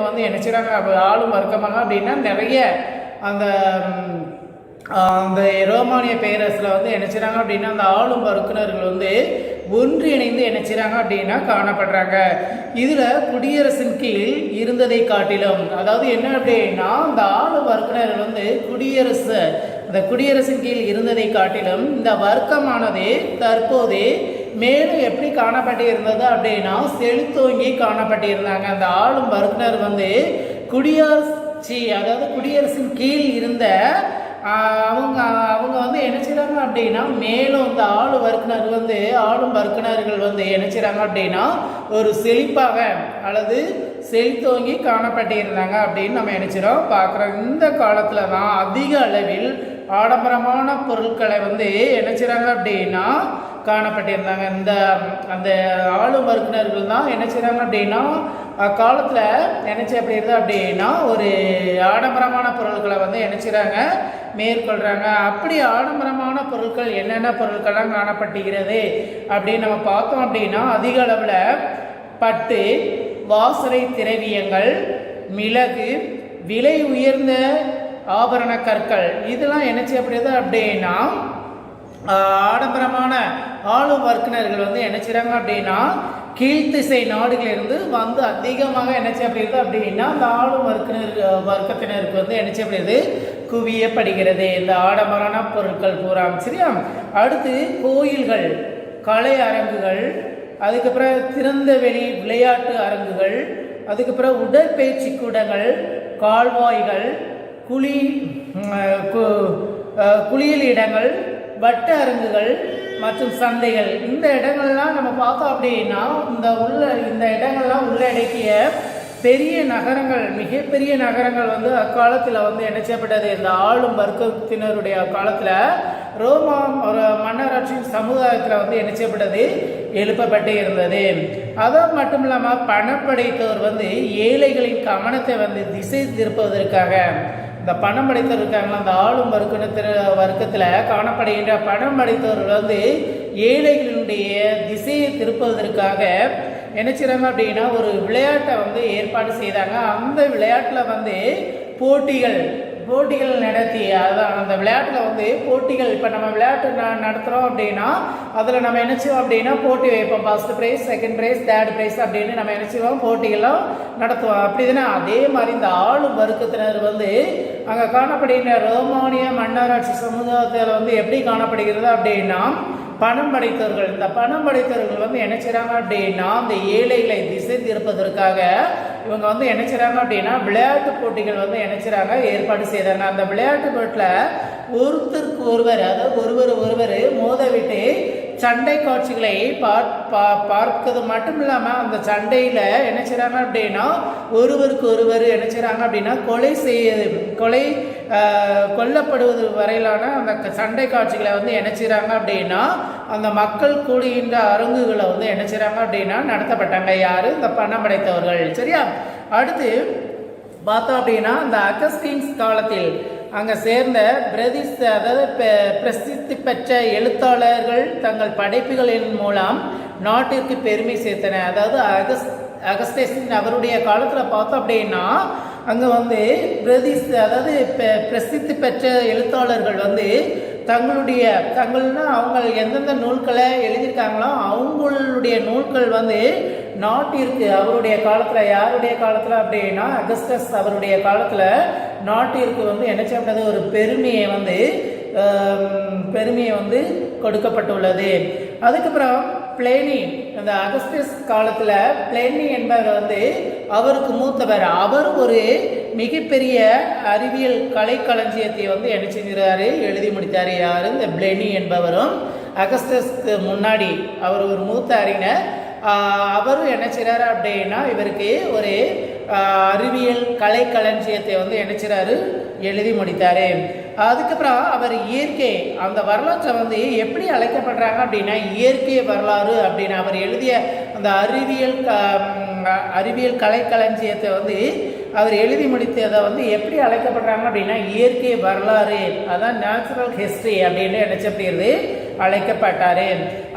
இவங்க வந்து என்ன செய்கிறாங்க, ஆளும் வர்க்கமாக அப்படின்னா நிறைய அந்த அந்த ரோமானிய பேரரசில் வந்து என்ன செய்கிறாங்க அப்படின்னா அந்த ஆளும் வர்க்கினர்கள் வந்து ஒன்றிணைந்து என்ன செய்கிறாங்க அப்படின்னா காணப்படுறாங்க. இதில் குடியரசின் கீழ் இருந்ததை காட்டிலும், அதாவது என்ன அப்படின்னா இந்த ஆளும் வர்க்கினர்கள் வந்து அந்த குடியரசின் கீழ் இருந்ததை காட்டிலும் இந்த வர்க்கமானது தற்போது மேலும் எப்படி காணப்பட்டு இருந்தது அப்படின்னா செழித்தோங்கி காணப்பட்டிருந்தாங்க. அந்த ஆளும் வர்க்கினர் வந்து அதாவது குடியரசின் கீழ் இருந்த அவங்க வந்து என்ன செய்கிறாங்க அப்படின்னா மேலும் இந்த ஆளும் வர்க்கினர்கள் வந்து என்ன செய்கிறாங்க அப்படின்னா ஒரு செழிப்பாக அல்லது செழித்தோங்கி காணப்பட்டிருந்தாங்க அப்படின்னு நம்ம நினைச்சிடும் பார்க்குறோம். இந்த காலத்தில் தான் அதிக அளவில் ஆடம்பரமான பொருட்களை வந்து என்ன செய்கிறாங்க அப்படின்னா காணப்பட்டிருந்தாங்க. அந்த ஆளும் வர்க்கினர்கள் தான் என்ன செய்கிறாங்க அப்படின்னா அக்காலத்தில் என்ன செய்யப்படுகிறது அப்படின்னா ஒரு ஆடம்பரமான பொருட்களை வந்து என்ன செய்கிறாங்க மேற்கொள்கிறாங்க. அப்படி ஆடம்பரமான பொருட்கள் என்னென்ன பொருட்கள்லாம் காணப்பட்டுகிறது அப்படின்னு நம்ம பார்த்தோம் அப்படின்னா அதிக அளவில் பட்டு, வாசனை திரவியங்கள், மிளகு, விலை உயர்ந்த ஆபரண கற்கள் இதெல்லாம் என்ன செய்யப்படுகிறது அப்படின்னா ஆடம்பரமான ஆளும் வர்க்கினர்கள் வந்து என்ன செய்கிறாங்க அப்படின்னா கீழ்த்திசை நாடுகளிலிருந்து வந்து அதிகமாக என்ன செய்யப்படுகிறது அப்படின்னா இந்த ஆளும் வர்க்கத்தினருக்கு வந்து என்ன செய்யப்படுகிறது குவியப்படுகிறது இந்த ஆடம்பரான பொருட்கள் பூரா. சரியா? அடுத்து கோயில்கள், கலை அரங்குகள், அதுக்கப்புறம் திறந்த வெளி விளையாட்டு அரங்குகள், அதுக்கப்புறம் உடற்பயிற்சி கூடங்கள், கால்வாய்கள், குளியல் இடங்கள், வட்ட அரங்குகள் மற்றும் சந்தைகள் இந்த இடங்கள்லாம் நம்ம பார்த்தோம் அப்படின்னா இந்த இடங்கள்லாம் உள்ளடக்கிய பெரிய நகரங்கள், மிகப்பெரிய நகரங்கள் வந்து அக்காலத்தில் வந்து என்ன செய்யப்பட்டது இந்த ஆளும் வர்க்கத்தினருடைய காலத்தில் ஒரு மன்னராட்சியின் சமுதாயத்தில் வந்து என்ன செய்யப்பட்டது எழுப்பப்பட்டு இருந்தது. அது மட்டும் இல்லாமல் பணம் படைத்தவர் வந்து ஏழைகளின் கவனத்தை வந்து திசை திருப்புவதற்காக இந்த பணம் படைத்தவர் இருக்காங்களா அந்த ஆளும் வர்க்கத்தில் காணப்படுகின்ற பணம் படைத்தவர்கள் வந்து ஏழைகளுடைய திசையை திருப்புவதற்காக என்ன செய்கிறாங்க அப்படின்னா ஒரு விளையாட்டை வந்து ஏற்பாடு செய்தாங்க. அந்த விளையாட்டில் வந்து போட்டிகள் நடத்தி அதான் அந்த விளையாட்டில் வந்து போட்டிகள் இப்போ நம்ம விளையாட்டு நடத்துகிறோம் அப்படின்னா அதில் நம்ம என்ன செய்வோம் அப்படின்னா போட்டி வைப்போம். First prize, second prize, third prize அப்படின்னு நம்ம என்ன செய்வோம் போட்டிகள்லாம் நடத்துவோம். அப்படி தானே அதே மாதிரி இந்த ஆளும் வர்க்கத்தினர் வந்து அங்கே காணப்படுகின்ற ரோமானிய மன்னராட்சி சமுதாயத்தில் வந்து எப்படி காணப்படுகிறது அப்படின்னா பணம் படைத்தவர்கள், இந்த பணம் படைத்தவர்கள் வந்து என்ன செய்கிறாங்க அப்படின்னா இந்த ஏழைகளை திசை திருப்பதற்காக இவங்க வந்து என்ன செய்கிறாங்க அப்படின்னா விளையாட்டு போட்டிகள் வந்து என்ன செய்கிறாங்க ஏற்பாடு செய்கிறாங்க. அந்த விளையாட்டு போட்டியில் ஒருத்தருக்கு ஒருவர், அதாவது ஒருவர் மோதவிட்டு சண்டை காட்சிகளை பார்க்கிறது மட்டும் இல்லாமல் அந்த சண்டையில் என்ன செய்கிறாங்க அப்படின்னா ஒருவருக்கு ஒருவர் என்ன செய்கிறாங்க அப்படின்னா கொல்லப்படுவது வரையிலான அந்த சண்டை காட்சிகளை வந்து என்ன செய்கிறாங்க அப்படின்னா அந்த மக்கள் கூடுகின்ற அரங்குகளை வந்து என்ன செய்கிறாங்க அப்படின்னா நடத்தப்பட்டாங்க. யார்? இந்த பணம் படைத்தவர்கள். சரியா? அடுத்து பார்த்தோம் அப்படின்னா இந்த அகஸ்டின்ஸ் காலத்தில் அங்கே சேர்ந்த பிரசித்தி பெற்ற எழுத்தாளர்கள் தங்கள் படைப்புகளின் மூலம் நாட்டிற்கு பெருமை சேர்த்தன. அதாவது அகஸ்டேஷன் அவருடைய காலத்தில் பார்த்தோம் அப்படின்னா அங்கே வந்து பிரசித்தி பெற்ற எழுத்தாளர்கள் வந்து தங்கள்னா அவங்க எந்தெந்த நூல்களை எழுதியிருக்காங்களோ அவங்களுடைய நூல்கள் வந்து நாட்டிற்கு அவருடைய காலத்தில், யாருடைய காலத்தில் அப்படின்னா அகஸ்டஸ் அவருடைய காலத்தில் நாட்டிற்கு வந்து என்ன செய்யப்பட்டது ஒரு பெருமையை வந்து கொடுக்கப்பட்டுள்ளது. அதுக்கப்புறம் பிளேனி, அந்த அகஸ்டஸ் காலத்தில் பிளேனி என்பவர் வந்து அவருக்கு மூத்தவர். அவர் ஒரு மிகப்பெரிய அறிவியல் கலைக்களஞ்சியத்தை வந்து என்ன செஞ்சாரு எழுதி முடித்தார். யார்? இந்த பிளேனி என்பவரும் அகஸ்டஸ்க்கு முன்னாடி அவர் ஒரு மூத்த அறிஞர். அவரும் என்ன செய்கிறாரு அப்படின்னா இவருக்கு ஒரு அறிவியல் கலைக்களஞ்சியத்தை வந்து என்ன செய்கிறாரு எழுதி முடித்தார். அதுக்கப்புறம் அவர் இயற்கை அந்த வரலாற்றை வந்து எப்படி அழைக்கப்படுறாங்க அப்படின்னா இயற்கை வரலாறு அப்படின்னு அவர் எழுதிய அந்த அறிவியல் கலைக்களஞ்சியத்தை வந்து அவர் எழுதி முடித்ததை வந்து எப்படி அழைக்கப்படுறாங்க அப்படின்னா இயற்கை வரலாறு, அதான் நேச்சுரல் ஹிஸ்ட்ரி அப்படின்னு நினைச்சப்படுகிறது அழைக்கப்பட்டார்.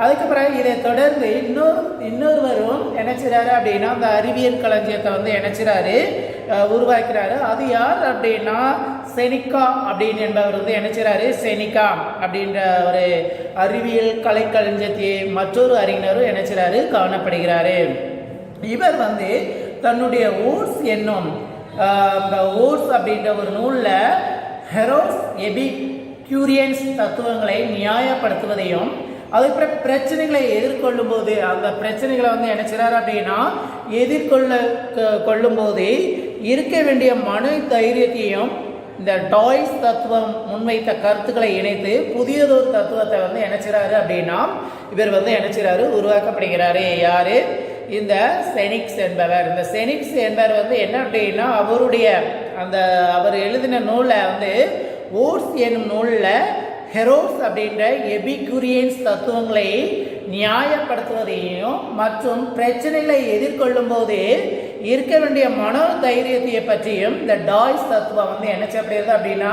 அதுக்கப்புறம் இதை தொடர்ந்து இன்னொருவரும் நினைச்சிறாரு அப்படின்னா அந்த அறிவியல் களஞ்சியத்தை வந்து நினைச்சிறாரு உருவாக்கிறாரு. அது யார் அப்படின்னா செனிகா அப்படின்னு என்பவர் வந்து என்ன செய்றாரு, செனிகா அப்படின்ற ஒரு அறிவியல் கலைக்களஞ்சியத்தை மற்றொரு அறிஞரும் என்ன செய்றாரு, காணப்படுகிறாரு. இவர் வந்து தன்னுடைய ஓட்ஸ் என்னும் இந்த ஓட்ஸ் அப்படின்ற ஒரு நூலில் ஹெரோஸ் எபிக்யூரியன்ஸ் தத்துவங்களை நியாயப்படுத்துவதையும் அதுக்கப்புறம் பிரச்சனைகளை எதிர்கொள்ளும் போது அந்த பிரச்சனைகளை வந்து என்ன செய்றாரு அப்படின்னா கொள்ளும் போது இருக்க வேண்டிய மன தைரியத்தையும் இந்த டாய்ஸ் தத்துவம் முன்வைத்த கருத்துக்களை இணைத்து புதியதொரு தத்துவத்தை வந்து என்ன செய்றாரு அப்படின்னா இவர் வந்து என்ன செய்றாரு, உருவாக்கப்படுகிறாரு. யாரு, இந்த செனிக்ஸ் என்பவர். இந்த செனிக்ஸ் என்பவர் வந்து என்ன அப்படின்னா அவருடைய அவர் எழுதின நூலில் வந்து ஓட்ஸ் என்னும் நூலில் ஹெரோஸ் அப்படின்ற எபிக்யூரியன்ஸ் தத்துவங்களை நியாயப்படுத்துவதையும் மற்றும் பிரச்சனைகளை எதிர்கொள்ளும் போது இருக்க வேண்டிய மன தைரியத்தை பற்றியும் இந்த டாய்ஸ் தத்துவம் வந்து என்ன செய்யப்படுகிறது அப்படின்னா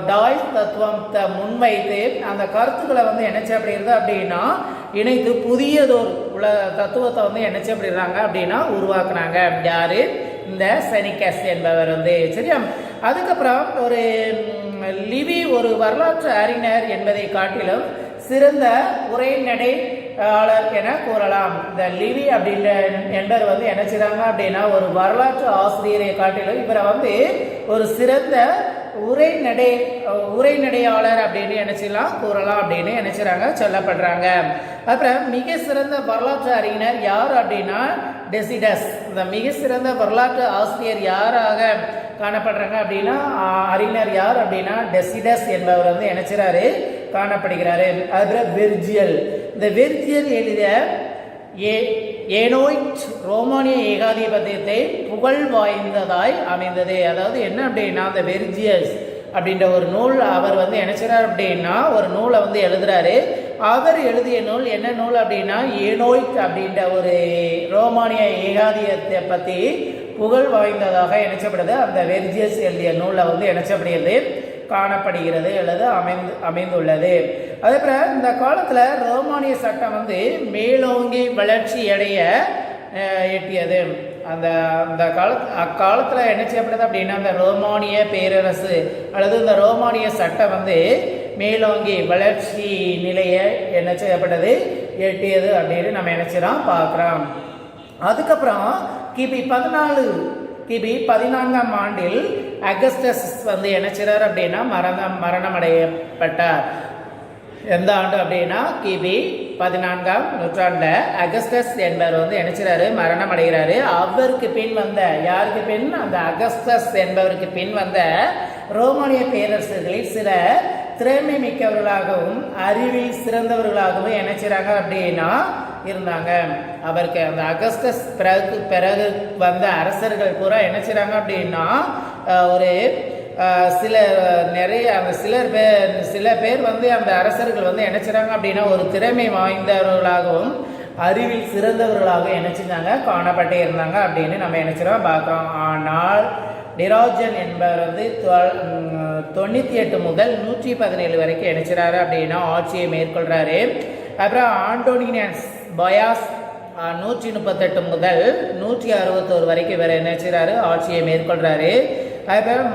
டாய்ஸ் தத்துவத்தை முன்வைத்து அந்த கருத்துக்களை வந்து என்ன செய்யப்படுகிறது அப்படின்னா இணைத்து புதியதொரு தத்துவத்தை வந்து என்ன செய்யப்படுறாங்க அப்படின்னா உருவாக்குனாங்க. யாரு, இந்த செனிகஸ் என்பவர் வந்து. சரியா, அதுக்கப்புறம் ஒரு லிவி ஒரு வரலாற்று அறிஞர் என்பதை காட்டிலும் சிறந்த உரைநடையாளர் என கூறலாம். இந்த லிவி அப்படின்ற என்பவர் வந்து என்ன செய்றாங்க அப்படின்னா ஒரு வரலாற்று ஆசிரியரை காட்டிலும் இவரை வந்து ஒரு சிறந்த உரைநடையாளர் அப்படின்னு என்ன செய்யலாம், கூறலாம் அப்படின்னு என்ன செய்றாங்க, சொல்லப்படுறாங்க. அப்புறம் மிக சிறந்த வரலாற்று அறிஞர் யார் அப்படின்னா டெசிடஸ். இந்த மிக சிறந்த வரலாற்று ஆசிரியர் யாராக காணப்படுறாங்க அப்படின்னா அறிஞர் யார் அப்படின்னா டெசிடஸ் என்பவர் வந்து என்ன செய்றாரு, காணப்படுகிறாரு. அதுக்கப்புறம் வெர்ஜியல். இந்த வெர்ஜியல் எழுதிய ஏனோய்ட் ரோமானிய ஏகாதிபத்தியத்தை புகழ் வாய்ந்ததாய் அமைந்தது. அதாவது என்ன அப்படின்னா அந்த வெர்ஜியஸ் அப்படின்ற ஒரு நூல் அவர் வந்து என்ன செய்றார் அப்படின்னா ஒரு நூலை வந்து எழுதுறாரு. அவர் எழுதிய நூல் என்ன நூல் அப்படின்னா ஏனோய்ட் அப்படின்ற ஒரு ரோமானிய ஏகாதிபத்தியத்தை பற்றி புகழ் வாய்ந்ததாக நினைச்சப்படுது. அந்த வெர்ஜியஸ் எழுதிய நூலில் வந்து நினைச்சப்படுகிறது காணப்படுகிறது அல்லது அமைந்துள்ளது. அதேபோல் இந்த காலத்தில் ரோமானிய சட்டம் வந்து மேலோங்கி வளர்ச்சி அடைய எட்டியது. அக்காலத்தில் என்ன செய்யப்படுது அப்படின்னா அந்த ரோமானிய பேரரசு அல்லது இந்த ரோமானிய சட்டம் வந்து மேலோங்கி வளர்ச்சி நிலையை என்ன செய்யப்பட்டது, எட்டியது அப்படின்னு நம்ம நினைச்சுதான் பார்க்குறோம். அதுக்கப்புறம் கிபி 14ஆம் ஆண்டில் அகஸ்டஸ் வந்து என்ன செய்றார் அப்படின்னா மரணம் அடையப்பட்டார். எந்த ஆண்டு அப்படின்னா கிபி 14ஆம் நூற்றாண்டில் அகஸ்டஸ் என்பவர் வந்து என்ன செய்றாரு, மரணம் அடைகிறாரு. அவருக்கு பின் வந்த யாருக்கு பின், அந்த அகஸ்டஸ் என்பவருக்கு பின் வந்த ரோமானிய பேரரசுகளில் சில திறமை மிக்கவர்களாகவும் அறிவில் சிறந்தவர்களாகவும் என்ன செய்றாங்க அப்படின்னா இருந்தாங்க. அவருக்கு அந்த அகஸ்டஸ் பிறகு வந்த அரசர்கள் பூரா என்ன செய்றாங்க அப்படின்னா ஒரு சில பேர் வந்து அந்த அரசர்கள் வந்து என்ன செய்றாங்க அப்படின்னா ஒரு திறமை வாய்ந்தவர்களாகவும் அறிவில் சிறந்தவர்களாகவும் என்ன செஞ்சாங்க, காணப்பட்டே இருந்தாங்க அப்படின்னு நம்ம என்ன செய்றோம் பார்க்குறோம். ஆனால் டிராஜன் என்பவர் வந்து 98 முதல் 117 வரைக்கும் என்ன செய்றாரு அப்படின்னா ஆட்சியை மேற்கொள்றாரு. அப்புறம் ஆண்டோனியஸ் பயாஸ் 138 முதல் 161 வரைக்கும் இவர் என்ன செய்றாரு, ஆட்சியை மேற்கொள்றாரு. அதுக்கப்புறம்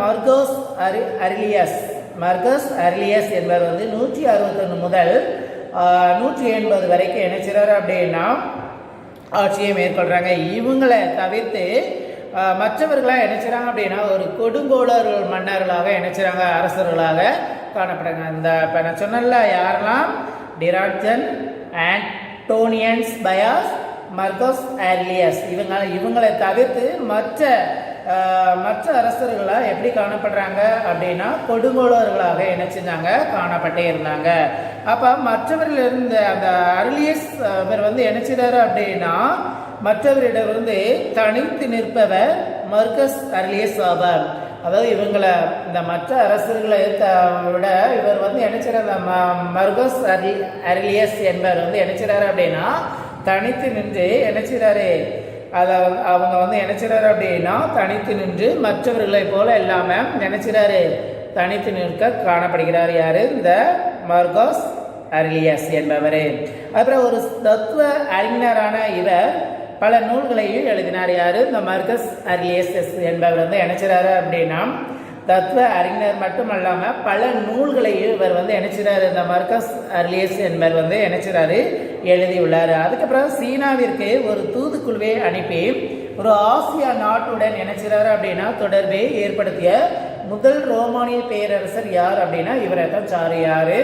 மர்கஸ் அர்லியஸ் என்பவர் வந்து 161 முதல் 180 வரைக்கும் என்ன செய்றாரு அப்படின்னா ஆட்சியை மேற்கொள்றாங்க. இவங்களை தவிர்த்து மற்றவர்களாக என்ன செய்றாங்க அப்படின்னா ஒரு கொடுங்கோளர்கள் மன்னர்களாக என்ன செய்றாங்க, அரசர்களாக காணப்படுறாங்க. இந்த இப்போ நான் சொன்னல யாரெல்லாம், டிராஜன், ஆண்டோனியஸ் பயாஸ், மர்கஸ் அர்லியஸ், இவங்களை தவிர்த்து மற்ற அரசர்களாக எப்படி காணப்படுறாங்க அப்படின்னா கொடுங்கோளர்களாக என்ன செஞ்சாங்க, காணப்பட்டே இருந்தாங்க. அப்போ மற்றவர்கள் இருந்த அந்த அர்லியஸ் இவர் வந்து என்ன செய்றாரு அப்படின்னா மற்றவரிடம் வந்து தனித்து நிற்பவர் மர்கஸ் அர்லியஸ் ஆவார். அதாவது இவங்களை இந்த மற்ற அரசர்களை விட இவர் வந்து என்ன செய்றாரு, மர்கஸ் அர்லியஸ் என்பவர் வந்து என்ன செய்றாரு அப்படின்னா தனித்து நின்று என்ன செய்றாரு, அவங்க வந்து என்ன செய்றாரு அப்படின்னா தனித்து நின்று மற்றவர்களை போல இல்லாமல் நினைச்சிறாரு தனித்து நிற்க காணப்படுகிறார். யாரு, இந்த மர்கஸ் அர்லியஸ் என்பவர். அப்புறம் ஒரு தத்துவ அறிஞரான இவர் பல நூல்களையும் எழுதினார். யாரு? இந்த மார்க்கஸ் அர்லியஸ் என்பவர் வந்து நினைச்சாரு அப்படின்னா தத்துவ அறிஞர் மட்டுமல்லாமல் பல நூல்களையும் இவர் வந்து நினைச்சாரு. இந்த மார்க்கஸ் அர்லியஸ் என்பவர் வந்து நினைச்சாரு எழுதியுள்ளார். அதுக்கப்புறம் சீனாவிற்கு ஒரு தூதுக்குழுவை அனுப்பி ஒரு ஆசியா நாட்டுடன் நினைச்சாரு அப்படின்னா தொடர்பை ஏற்படுத்திய முதல் ரோமானிய பேரரசர் யார் அப்படின்னா இவரை தான் யாரு?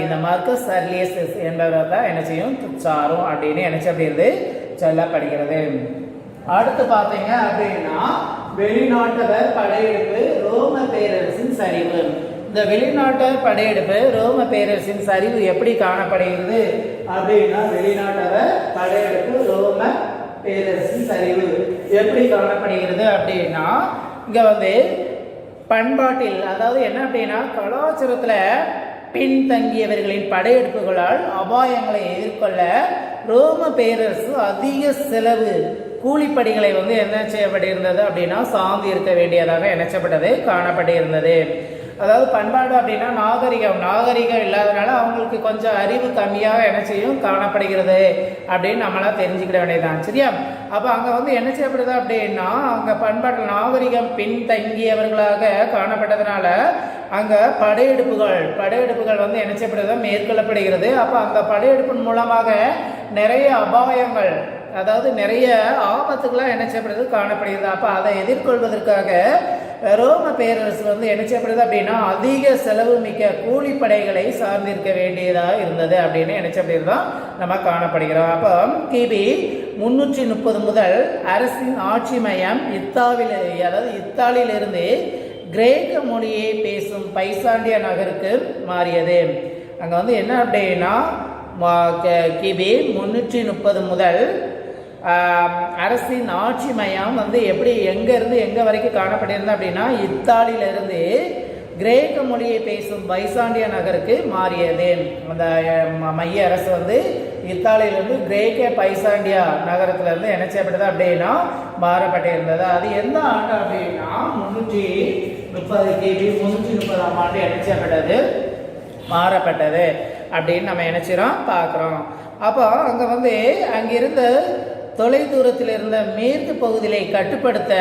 இந்த மார்க்கஸ் அர்லியஸ் என்பவரை தான் என்ன செய்யும் சாரும் அப்படின்னு நினைச்சு அப்படிங்கிறது சொல்லப்படுகிறது. அடுத்து பார்த்தீங்க அப்படின்னா வெளிநாட்டவர் படையெடுப்பு ரோம பேரரசின் சரிவு. இந்த வெளிநாட்டவர் படையெடுப்பு ரோம பேரரசின் சரிவு எப்படி காணப்படுகிறது அப்படின்னா வெளிநாட்டவர் படையெடுப்பு ரோம பேரரசின் சரிவு எப்படி காணப்படுகிறது அப்படின்னா இங்க வந்து பண்பாட்டில், அதாவது என்ன அப்படின்னா கலாச்சாரத்துல பின்தங்கியவர்களின் படையெடுப்புகளால் அபாயங்களை எதிர்கொள்ள ரோம பேரரசு அதிக செலவு கூலிப்படிகளை வந்து என்ன செய்யப்பட்டிருந்தது அப்படின்னா சார்ந்து இருக்க வேண்டியதாக நினைச்சப்பட்டது காணப்பட்டிருந்தது. அதாவது பண்பாடு அப்படின்னா நாகரிகம் இல்லாதனால அவங்களுக்கு கொஞ்சம் அறிவு கம்மியாக என்ன செய்யும் காணப்படுகிறது அப்படின்னு நம்மளாம் தெரிஞ்சுக்கிட வேண்டியதுதான். சரியா? அப்போ அங்கே வந்து என்ன செய்யப்படுது அப்படின்னா அங்கே பண்பாட்டு நாகரிகம் பின்தங்கியவர்களாக காணப்பட்டதுனால அங்கே படையெடுப்புகள் வந்து என்ன செய்யப்படுது மேற்கொள்ளப்படுகிறது. அப்போ அந்த படையெடுப்பின் மூலமாக நிறைய அபாயங்கள், அதாவது நிறைய ஆபத்துக்கெல்லாம் என்ன செய்யப்படுது காணப்படுகிறது. அப்போ அதை எதிர்கொள்வதற்காக ரோம பேரரசு வந்து என்ன செய்யப்படுது அப்படின்னா அதிக செலவு மிக்க கூலிப்படைகளை சார்ந்திருக்க வேண்டியதாக இருந்தது அப்படின்னு என்ன செய்யப்படுதான் நம்ம காணப்படுகிறோம். அப்போ கிபி 330 முதல் அரசின் ஆட்சி மையம் இத்தாலியிலிருந்து கிரேக்க மொழியை பேசும் பைசாண்டிய நகருக்கு மாறியது. அங்கே வந்து என்ன அப்படின்னா கிபி 330 முதல் அரசின் ஆட்சி மையம் வந்து எப்படி எங்கேருந்து எங்கே வரைக்கும் காணப்பட்டிருந்தது அப்படின்னா இத்தாலியிலிருந்து கிரேக்க மொழியை பேசும் பைசாண்டிய நகருக்கு மாறியது. அந்த மைய அரசு வந்து இத்தாலியிலிருந்து கிரேக்க பைசாண்டியா நகரத்திலிருந்து என்ன செய்யப்பட்டது அப்படின்னா மாறப்பட்டிருந்தது. அது எந்த ஆண்டு அப்படின்னா 330 கிபி 330ஆம் ஆண்டு என்ன செய்யப்பட்டது மாறப்பட்டது அப்படின்னு நம்ம நினைச்சிரோம் பார்க்குறோம். அப்போ அங்கே வந்து அங்கிருந்த தொலை தூரத்தில் இருந்த மேற்கு பகுதியை கட்டுப்படுத்த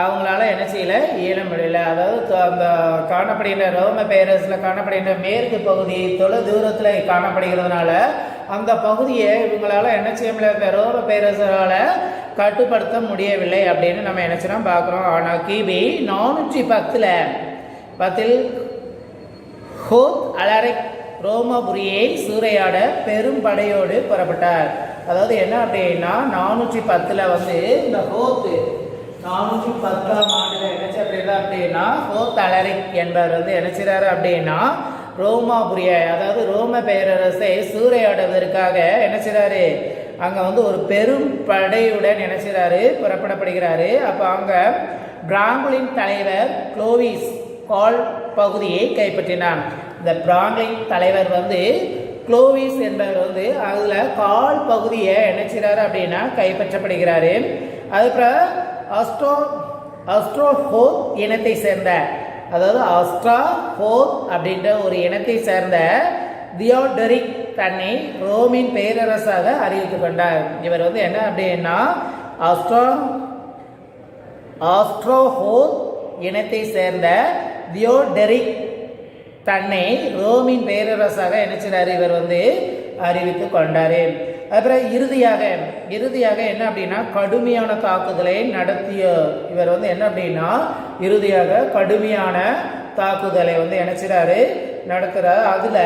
அவங்களால என்ன செய்யல இயல முடியல. அதாவது அந்த காணப்படுகின்ற ரோம பேரரசில் காணப்படுகின்ற மேற்கு பகுதி தொலை தூரத்தில் காணப்படுகிறதுனால அந்த பகுதியை இவங்களால என்ன செய்ய முடியல, இந்த ரோம பேரரசால கட்டுப்படுத்த முடியவில்லை அப்படின்னு நம்ம நினைச்சிரோம் பார்க்குறோம். ஆனால் கிபி 410 ஹோத் அலரிக் ரோமபுரியை சூறையாட பெரும் படையோடு புறப்பட்டார். அதாவது என்ன அப்படின்னா 410 வந்து இந்த ஹோத்து 410ஆம் ஆண்டுல என்ன செய்யப்படுது அப்படின்னா ஹோத் அலரிக் என்பவர் வந்து என்ன செய்றாரு அப்படின்னா ரோமாபுரியை, அதாவது ரோம பேரரசை சூறையாடுவதற்காக என்ன செய்றாரு அங்கே வந்து ஒரு பெரும் படையுடன் என்ன செய்றாரு புறப்படப்படுகிறாரு. அப்போ அங்கே பிராங்குலின் தலைவர் குளோவிஸ் கால் பகுதியை கைப்பற்றினார். இந்த பிராங்குலின் தலைவர் வந்து குளோவிஸ் என்பவர் வந்து அதில் கால் பகுதியை என்ன செய்றாரு அப்படின்னா கைப்பற்றப்படுகிறாரு. அதுக்கப்புறம் ஆஸ்ட்ரோஹோத் இனத்தை சேர்ந்த, அதாவது ஆஸ்ட்ரோஹோத் அப்படின்ற ஒரு இனத்தை சேர்ந்த தியோடரிக் தன்னை ரோமின் பேரரசாக அறிவித்துக் கொண்டார். இவர் வந்து என்ன அப்படின்னா ஆஸ்ட்ரோஹோத் இனத்தை சேர்ந்த தியோடரிக் தன்னை ரோமின் பேரரசாக என்ன செய்றாரு இவர் வந்து அறிவித்து கொண்டாரு. அப்புறம் இறுதியாக என்ன அப்படின்னா கடுமையான தாக்குதலை நடத்திய இவர் வந்து என்ன அப்படின்னா இறுதியாக கடுமையான தாக்குதலை வந்து என்ன செய்றாரு நடத்துறாரு. அதுல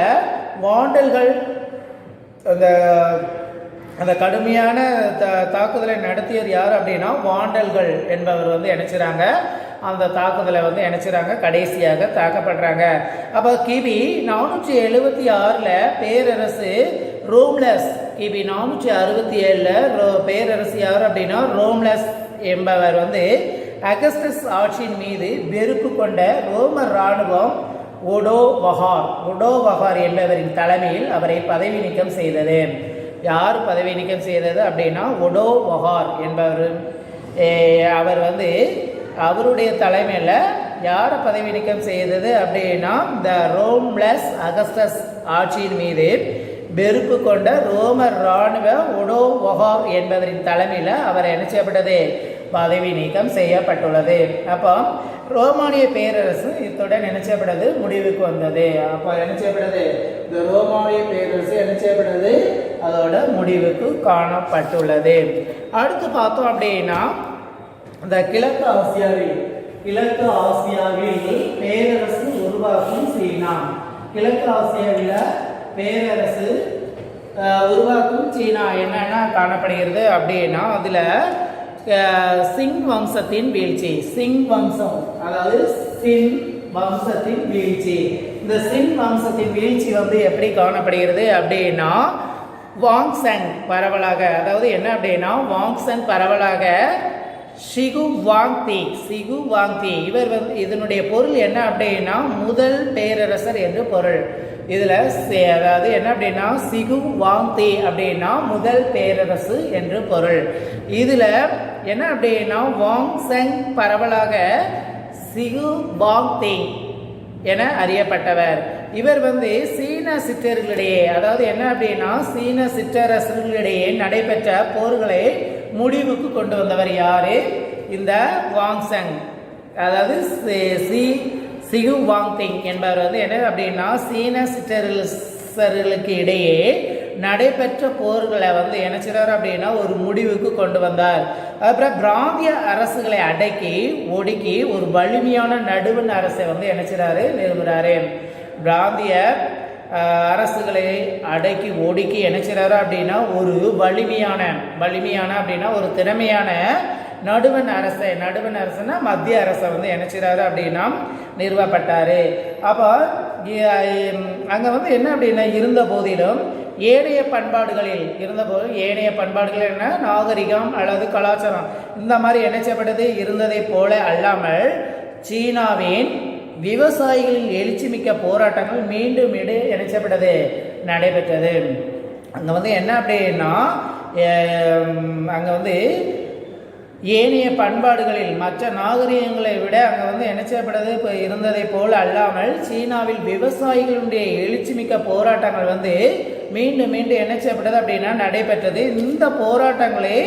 வாண்டல்கள் அந்த கடுமையான தாக்குதலை நடத்தியது யார் அப்படின்னா வாண்டல்கள் என்பவர் வந்து என்ன செய்றாங்க அந்த தாக்குதலை வந்து என்ன செய்றாங்க கடைசியாக தாக்கப்படுறாங்க. அப்போ கிபி 476 பேரரசு ரோம்லஸ், கிபி 467 பேரரசு யார் அப்படின்னா ரோம்லஸ் என்பவர் வந்து அகஸ்டஸ் ஆட்சியின் மீது வெறுப்பு கொண்ட ரோம இராணுவம் ஒடோவகார் என்பவரின் தலைமையில் அவரை பதவி நீக்கம் செய்தது. யார் பதவி நீக்கம் செய்தது அப்படின்னா ஒடோவகார் என்பவர். அவர் வந்து அவருடைய தலைமையில் யாரை பதவி நீக்கம் செய்தது அப்படின்னா இந்த ரோம்லஸ் அகஸ்டஸ் ஆட்சியின் மீது வெறுப்பு கொண்ட ரோமர் இராணுவ ஒடோவொகார் என்பவரின் தலைமையில் அவர் என்ன செய்யப்பட்டது, பதவி நீக்கம் செய்யப்பட்டுள்ளது. அப்போ ரோமானிய பேரரசு இத்துடன் என்ன செய்யப்பட்டது, முடிவுக்கு வந்தது. அப்போ என்ன செய்யப்பட்டது, இந்த ரோமானிய பேரரசு என்ன செய்யப்பட்டது, அதோட முடிவுக்கு காணப்பட்டுள்ளது. அடுத்து பார்த்தோம் அப்படின்னா இந்த கிழக்கு ஆசியாவில் பேரரசு உருவாக்கும் சீனா. கிழக்கு ஆசியாவில் பேரரசு உருவாக்கும் சீனா என்னென்ன காணப்படுகிறது அப்படின்னா அதில் சிங் வம்சத்தின் வீழ்ச்சி. சிங் வம்சம், அதாவது சிங் வம்சத்தின் வீழ்ச்சி. இந்த சிங் வம்சத்தின் வீழ்ச்சி வந்து எப்படி காணப்படுகிறது அப்படின்னா வாங்சங் பரவலாக, அதாவது என்ன அப்படின்னா வாங்சங் பரவலாக ஷிகு வாங்தி இவர் வந்து இதனுடைய பொருள் என்ன அப்படின்னா முதல் பேரரசர் என்று பொருள். இதில் அதாவது என்ன அப்படின்னா சிகு வாங்தி அப்படின்னா முதல் பேரரசு என்று பொருள். இதில் என்ன அப்படின்னா வாங்சங் பரவலாக சிகு வாங்தி என அறியப்பட்டவர். இவர் வந்து சீன சிற்றர்களிடையே, அதாவது என்ன அப்படின்னா சீன சிற்றரசர்களிடையே நடைபெற்ற போர்களை முடிவுக்கு கொண்டு வந்தவர் யாரு, இந்த வாங்சங். அதாவது சிகு வாங்திங் என்பவர் வந்து என்ன அப்படின்னா சீன சிற்றரசர்களுக்கு இடையே நடைபெற்ற போர்களை வந்து என்ன செய்றார் அப்படின்னா ஒரு முடிவுக்கு கொண்டு வந்தார். அப்புறம் பிராந்திய அரசுகளை அடக்கி ஒடுக்கி ஒரு வலிமையான நடுவண் அரசை வந்து என்ன செய்றாரு, நிறுவுறாரு. பிராந்திய அரசுகளை அடக்கி ஒடுக்கி என்ன செய்றாரு அப்படின்னா ஒரு வலிமையான அப்படின்னா ஒரு திறமையான நடுவண் அரசுனா மத்திய அரசை வந்து என்ன செய்றாரு அப்படின்னா நிறுவப்பட்டாரு. அப்போ அங்கே வந்து என்ன அப்படின்னா இருந்த போதிலும் ஏனைய பண்பாடுகள் என்ன நாகரிகம் அல்லது கலாச்சாரம் இந்த மாதிரி என்ன செய்யப்பட்டது இருந்ததை போல அல்லாமல் சீனாவின் விவசாயிகளின் எழுச்சிமிக்க போராட்டங்கள் மீண்டும் என்ன செய்யப்பட்டது, நடைபெற்றது. அங்கே வந்து என்ன அப்படின்னா அங்கே வந்து ஏனைய பண்பாடுகளில் மற்ற நாகரிகங்களை விட அங்கே வந்து என்ன செய்யப்பட்டது இப்போ இருந்ததை போல் அல்லாமல் சீனாவில் விவசாயிகளுடைய எழுச்சிமிக்க போராட்டங்கள் வந்து மீண்டும் என்ன செய்யப்பட்டது அப்படின்னா நடைபெற்றது. இந்த போராட்டங்களே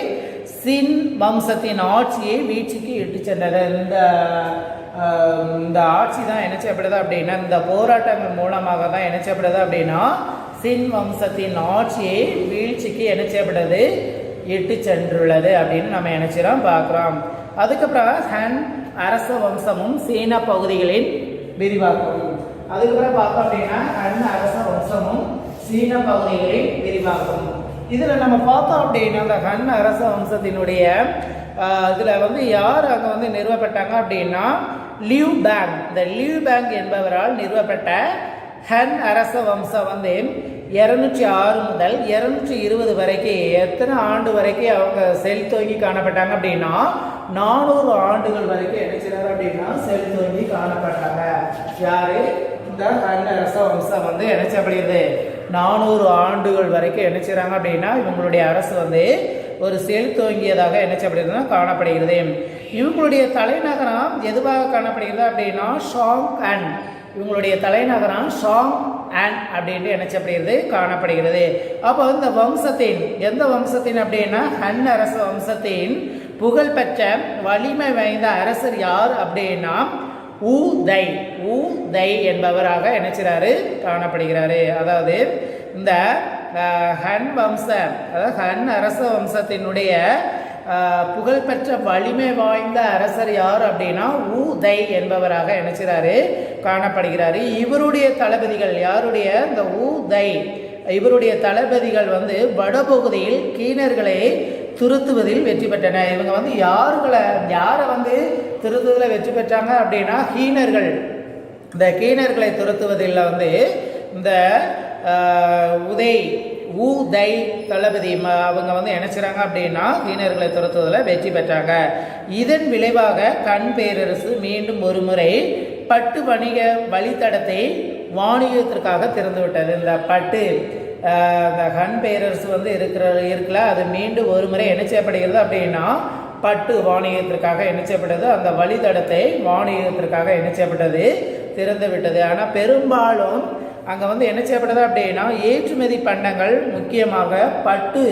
சின் வம்சத்தின் ஆட்சியை வீழ்ச்சிக்கு இட்டு சென்றது. இந்த ஆட்சி தான் என்ன செய்யப்படுது அப்படின்னா இந்த போராட்டங்கள் மூலமாக தான் என்ன செய்யப்படுது அப்படின்னா சின் வம்சத்தின் ஆட்சியை வீழ்ச்சிக்கு என்ன செய்யப்படுது இட்டு சென்றுள்ளது அப்படின்னு நம்ம நினைச்சிரோம் பார்க்குறோம். அதுக்கப்புறம் ஹன் அரச வம்சமும் சீன பகுதிகளின் விரிவாக்கம். அதுக்கப்புறம் பார்த்தோம் அப்படின்னா ஹன் அரச வம்சமும் சீன பகுதிகளின் விரிவாக்கம். இதில் நம்ம பார்த்தோம் அப்படின்னா அந்த ஹன் அரச வம்சத்தினுடைய இதில் வந்து யார் அங்கே வந்து நிறுவப்பட்டாங்க அப்படின்னா லியூ பேங் என்பவரால் நிறுவப்பட்ட ஹன் அரச வம்சம் வந்து 206 முதல் 220 வரைக்கும் எத்தனை ஆண்டு வரைக்கும் அவங்க செழித்தோங்கி காணப்பட்டாங்க அப்படின்னா 400 ஆண்டுகள் வரைக்கும் என்ன செய்றாரு அப்படின்னா செழித்தோங்கி காணப்பட்டாங்க. யாரு, இந்த ஹன் அரச வம்சம் வந்து என்ன செய்யப்படுகிறது 400 ஆண்டுகள் வரைக்கும் என்ன செய்றாங்க அப்படின்னா இவங்களுடைய அரசு வந்து ஒரு செழித்தோங்கியதாக என்ன செய்யப்படுகிறதுனா காணப்படுகிறது. இவங்களுடைய தலைநகரம் எதுவாக காணப்படுகிறது அப்படின்னா ஷாங் அன். இவங்களுடைய தலைநகரம் ஷாங் அன் அப்படின்ட்டு என்ன செய்யப்படுகிறது காணப்படுகிறது. அப்போ இந்த வம்சத்தின் எந்த வம்சத்தின் அப்படின்னா ஹன் அரச வம்சத்தின் புகழ்பெற்ற வலிமை வாய்ந்த அரசர் யார் அப்படின்னா ஊ தை என்பவராக நினைச்சாரு காணப்படுகிறாரு. அதாவது இந்த ஹன் வம்சம், அதாவது ஹன் அரச வம்சத்தினுடைய புகழ்பெற்ற வலிமை வாய்ந்த அரசர் யார் அப்படின்னா ஊ தை என்பவராக நினைச்சாரு காணப்படுகிறாரு. இவருடைய தளபதிகள் யாருடைய இந்த ஊ தை இவருடைய தளபதிகள் வந்து வடபகுதியில் கீனர்களை துருத்துவதில் வெற்றி பெற்றனர். இவங்க வந்து யாரை வந்து துருத்துவதில் வெற்றி பெற்றாங்க அப்படின்னா ஹீனர்கள். இந்த கீனர்களை துரத்துவதில் வந்து இந்த ஊ தை தளபதி அவங்க வந்து நினைச்சாங்க அப்படின்னா ஹீனர்களை துரத்துவதில் வெற்றி பெற்றாங்க. இதன் விளைவாக கண் பேரரசு மீண்டும் ஒரு முறை பட்டு வணிக வழித்தடத்தை வாணிகத்திற்காக திறந்துவிட்டது. இந்த பட்டு இந்த ஹன் பேரரசு வந்து இருக்குல்ல அது மீண்டும் ஒரு முறை என்ன செய்யப்படுகிறது அப்படின்னா பட்டு வாணிகத்திற்காக என்ன செய்யப்பட்டது, அந்த வழித்தடத்தை வாணிகத்திற்காக என்ன செய்யப்பட்டது திறந்து விட்டது. ஆனால் பெரும்பாலும் அங்கே வந்து என்ன செய்யப்பட்டது அப்படின்னா ஏற்றுமதி பண்டங்கள் முக்கியமாக பட்டு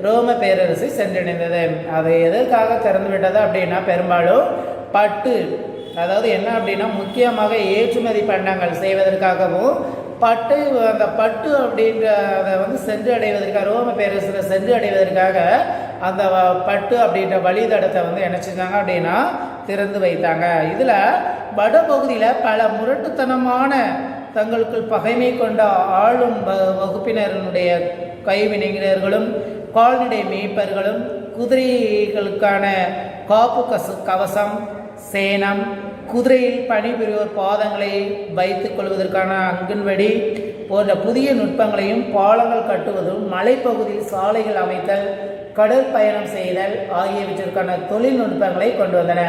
ரோம பேரரசை சென்றடைந்தது. அது எதற்காக திறந்து விட்டது அப்படின்னா பெரும்பாலும் பட்டு, அதாவது என்ன அப்படின்னா முக்கியமாக ஏற்றுமதி பண்டங்கள் செய்வதற்காகவும் பட்டு, அந்த பட்டு அப்படின்ற அதை வந்து சென்று அடைவதற்காக ரோம பேரரசில் சென்று அடைவதற்காக அந்த பட்டு அப்படின்ற வழித்தடத்தை வந்து என்ன செஞ்சாங்க அப்படின்னா திறந்து வைத்தாங்க. இதில் வடபகுதியில் பல முரட்டுத்தனமான தங்களுக்குள் பகைமை கொண்ட ஆளும் வகுப்பினருடைய கைவினைஞர்களும் கால்நடை மேய்ப்பர்களும் குதிரைகளுக்கான காப்பு கவசம், சேனம், குதிரையில் பணிபுரிவோர் பாதங்களை வைத்துக் கொள்வதற்கான அங்கன்வடி போன்ற புதிய நுட்பங்களையும் பாலங்கள் கட்டுவதும் மலைப்பகுதியில் சாலைகள் அமைத்தல், கடல் பயணம் செய்தல் ஆகியவற்றிற்கான தொழில்நுட்பங்களை கொண்டு வந்தன.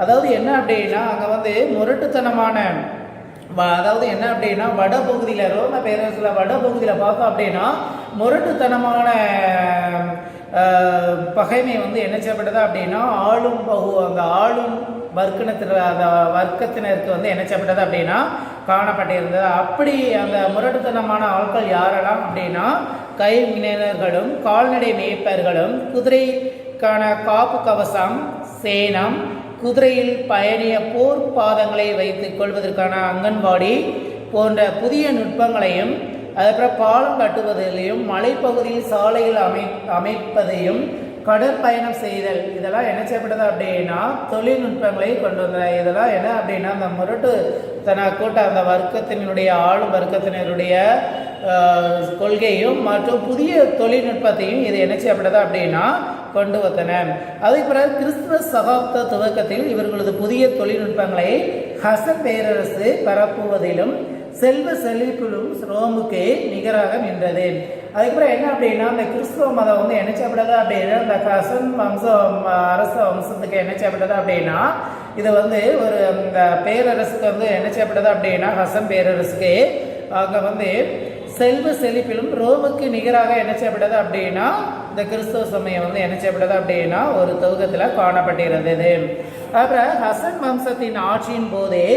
அதாவது என்ன அப்படின்னா அங்கே வந்து முரட்டுத்தனமான, அதாவது என்ன அப்படின்னா வடபகுதியில் ரோம பேரரசில் வடபகுதியில் பார்த்தோம் அப்படின்னா முரட்டுத்தனமான பகைமை வந்து என்ன செய்யப்பட்டது அப்படின்னா அந்த ஆளும் வர்க்கத்தினருக்கு வந்து என்ன செய்யப்பட்டது அப்படின்னா காணப்பட்டிருந்தது. அப்படி அந்த முரட்டுத்தனமான ஆட்கள் யாரெல்லாம் அப்படின்னா கைவினைஞர்களும் கால்நடை மேய்ப்பர்களும் குதிரைக்கான காப்பு கவசம், சேனம், குதிரையில் பயணிய போர் பாதங்களை வைத்துக் கொள்வதற்கான அங்கன்வாடி போன்ற புதிய நுட்பங்களையும், அதுக்கப்புறம் பாலம் கட்டுவதிலையும் மலைப்பகுதியில் சாலைகள் அமைப்பதையும் கடற்பயணம் செய்தல், இதெல்லாம் என்ன செய்யப்பட்டது அப்படின்னா தொழில்நுட்பங்களை கொண்டு வந்தன. இதெல்லாம் என்ன அப்படின்னா அந்த முரட்டு அந்த வர்க்கத்தினுடைய ஆளும் வர்க்கத்தினருடைய கொள்கையும் மற்றும் புதிய தொழில்நுட்பத்தையும் இது என்ன செய்யப்பட்டது அப்படின்னா கொண்டு வந்தன. அதே பிறகு கிறிஸ்துவ சகாப்த துவக்கத்தில் இவர்களது புதிய தொழில்நுட்பங்களை ஹசன் பேரரசு பரப்புவதிலும் செல்வ செழிப்பிலும் ரோமுக்கு நிகராக நின்றது. அதுக்கப்புறம் என்ன அப்படின்னா இந்த கிறிஸ்துவ மதம் வந்து என்ன செய்யப்பட்டது அப்படின்னா இந்த ஹசன் அரச வம்சத்துக்கு என்ன செய்யப்பட்டது அப்படின்னா இது வந்து ஒரு இந்த பேரரசுக்கு வந்து என்ன செய்யப்பட்டது அப்படின்னா ஹசன் பேரரசுக்கு அங்கே வந்து செல்வ செழிப்பிலும் ரோமுக்கு நிகராக என்ன செய்யப்பட்டது அப்படின்னா இந்த கிறிஸ்துவ சமயம் வந்து என்ன செய்யப்பட்டது அப்படின்னா ஒரு துவக்கத்தில் காணப்பட்டிருந்தது. அப்புறம் ஹசன் வம்சத்தின் ஆட்சியின் போதே